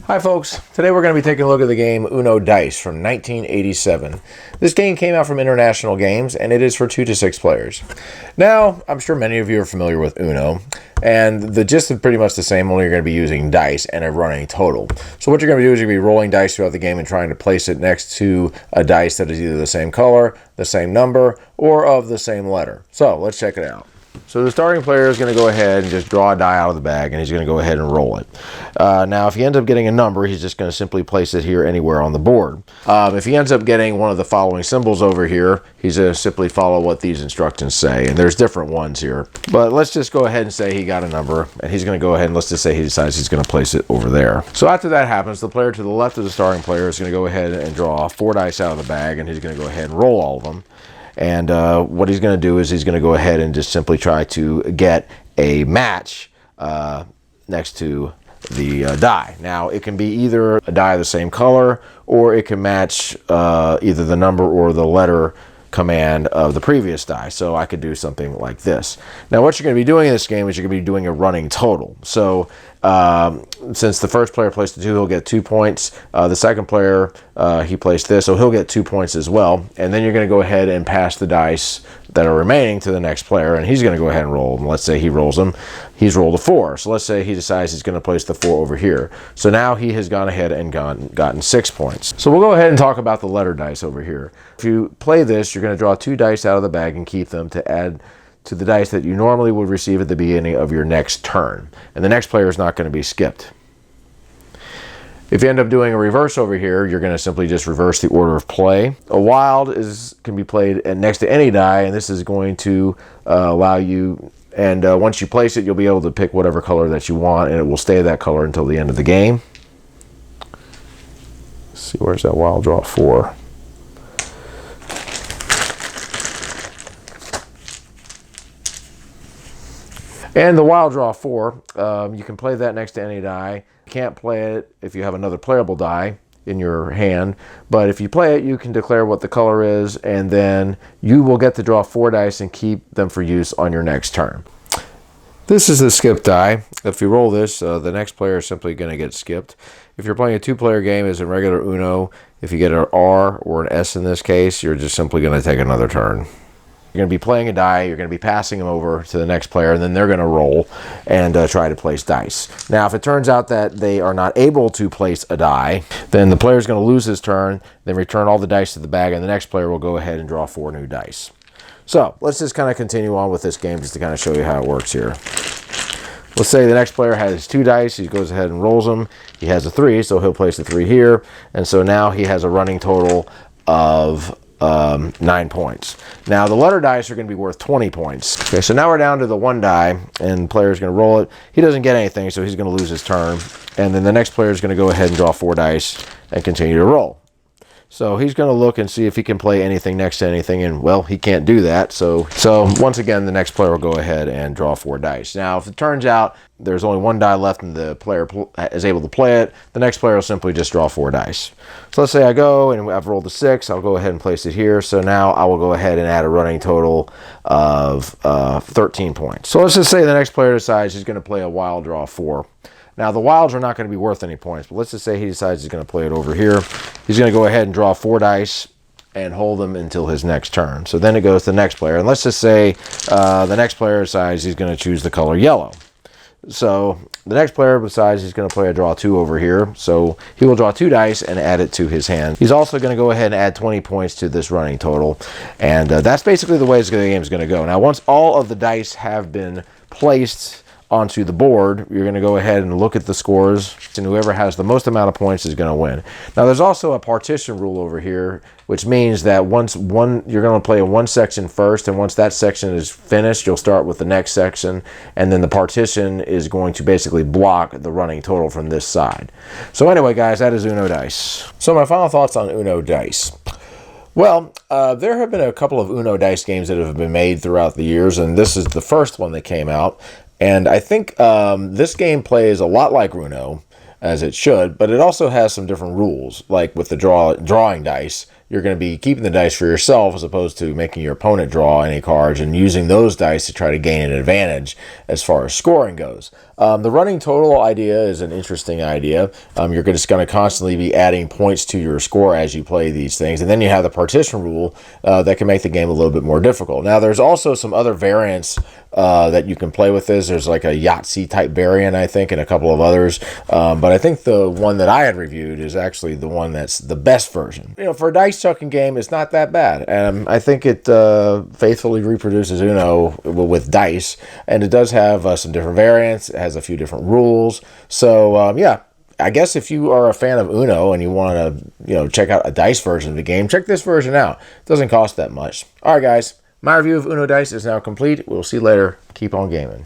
Hi folks, today we're going to be taking a look at the game Uno Dice from 1987. This game came out from International Games and it is for 2 to 6 players. Now, I'm sure many of you are familiar with Uno, and the gist is pretty much the same, only you're going to be using dice and a running total. So what you're going to do is you're going to be rolling dice throughout the game and trying to place it next to a dice that is either the same color, the same number, or of the same letter. So let's check it out. So the starting player is going to go ahead and just draw a die out of the bag, and he's going to go ahead and roll it. Now, if he ends up getting a number, he's just going to simply place it here anywhere on the board. If he ends up getting one of the following symbols over here, he's going to simply follow what these instructions say, and there's different ones here. But let's just go ahead and say he got a number, and he's going to go ahead and let's just say he decides he's going to place it over there. So after that happens, the player to the left of the starting player is going to go ahead and draw 4 dice out of the bag, and he's going to go ahead and roll all of them. And what he's going to do is he's going to go ahead and just simply try to get a match next to the die. Now, it can be either a die of the same color, or it can match either the number or the letter command of the previous die. So I could do something like this. Now, what you're going to be doing in this game is you're going to be doing a running total. So since the first player placed the 2, he'll get 2 points. The second player, he placed this, so he'll get 2 points as well. And then you're going to go ahead and pass the dice that are remaining to the next player, and he's going to go ahead and roll them. Let's say he rolls them. He's rolled a 4. So let's say he decides he's going to place the 4 over here. So now he has gone ahead and gotten 6 points. So we'll go ahead and talk about the letter dice over here. If you play this, you're going to draw 2 dice out of the bag and keep them to add to the dice that you normally would receive at the beginning of your next turn. And the next player is not going to be skipped. If you end up doing a reverse over here, you're going to simply just reverse the order of play. A wild can be played next to any die, and this is going to allow you, and once you place it, you'll be able to pick whatever color that you want, and it will stay that color until the end of the game. Let's see, where's that wild draw 4? And the wild draw 4, you can play that next to any die. You can't play it if you have another playable die in your hand, but if you play it, you can declare what the color is, and then you will get to draw 4 dice and keep them for use on your next turn. This is the skip die. If you roll this, the next player is simply going to get skipped. If you're playing a 2-player game as in regular Uno, if you get an R or an S in this case, you're just simply going to take another turn. You're going to be playing a die, you're going to be passing them over to the next player, and then they're going to roll and try to place dice. Now, if it turns out that they are not able to place a die, then the player is going to lose his turn, then return all the dice to the bag, and the next player will go ahead and draw 4 new dice. So, let's just kind of continue on with this game just to kind of show you how it works here. Let's say the next player has 2 dice, he goes ahead and rolls them. He has a 3, so he'll place the 3 here, and so now he has a running total of 9 points. Now the letter dice are going to be worth 20 points. Okay, so now we're down to the 1 die, and the player is going to roll it. He doesn't get anything, so he's going to lose his turn. And then the next player is going to go ahead and draw 4 dice and continue to roll. So he's going to look and see if he can play anything next to anything, and well, he can't do that. So once again, the next player will go ahead and draw 4 dice. Now, if it turns out there's only 1 die left and the player is able to play it, the next player will simply just draw 4 dice. So let's say I go and I've rolled a 6. I'll go ahead and place it here. So now I will go ahead and add a running total of 13 points. So let's just say the next player decides he's going to play a wild draw 4. Now, the wilds are not going to be worth any points, but let's just say he decides he's going to play it over here. He's going to go ahead and draw 4 dice and hold them until his next turn. So then it goes to the next player. And let's just say the next player decides he's going to choose the color yellow. So the next player decides he's going to play a draw 2 over here. So he will draw 2 dice and add it to his hand. He's also going to go ahead and add 20 points to this running total. And that's basically the way the game is going to go. Now, once all of the dice have been placed onto the board, you're going to go ahead and look at the scores, and whoever has the most amount of points is going to win. Now, there's also a partition rule over here, which means that you're going to play in one section first, and once that section is finished, you'll start with the next section, and then the partition is going to basically block the running total from this side. So anyway, guys, that is Uno Dice. So my final thoughts on Uno Dice. Well, there have been a couple of Uno Dice games that have been made throughout the years, and this is the first one that came out. And I think this game plays a lot like Uno, as it should, but it also has some different rules, like with the drawing dice. you're going to be keeping the dice for yourself as opposed to making your opponent draw any cards and using those dice to try to gain an advantage as far as scoring goes. The running total idea is an interesting idea. You're just going to constantly be adding points to your score as you play these things. And then you have the partition rule that can make the game a little bit more difficult. Now, there's also some other variants that you can play with this. There's like a Yahtzee type variant, I think, and a couple of others. But I think the one that I had reviewed is actually the one that's the best version. For a dice chucking game, it's not that bad. I think it faithfully reproduces Uno with dice, and it does have some different variants. It has a few different rules. So, yeah. I guess if you are a fan of Uno and you want to, check out a dice version of the game, check this version out. It doesn't cost that much. All right, guys. My review of Uno Dice is now complete. We'll see you later. Keep on gaming.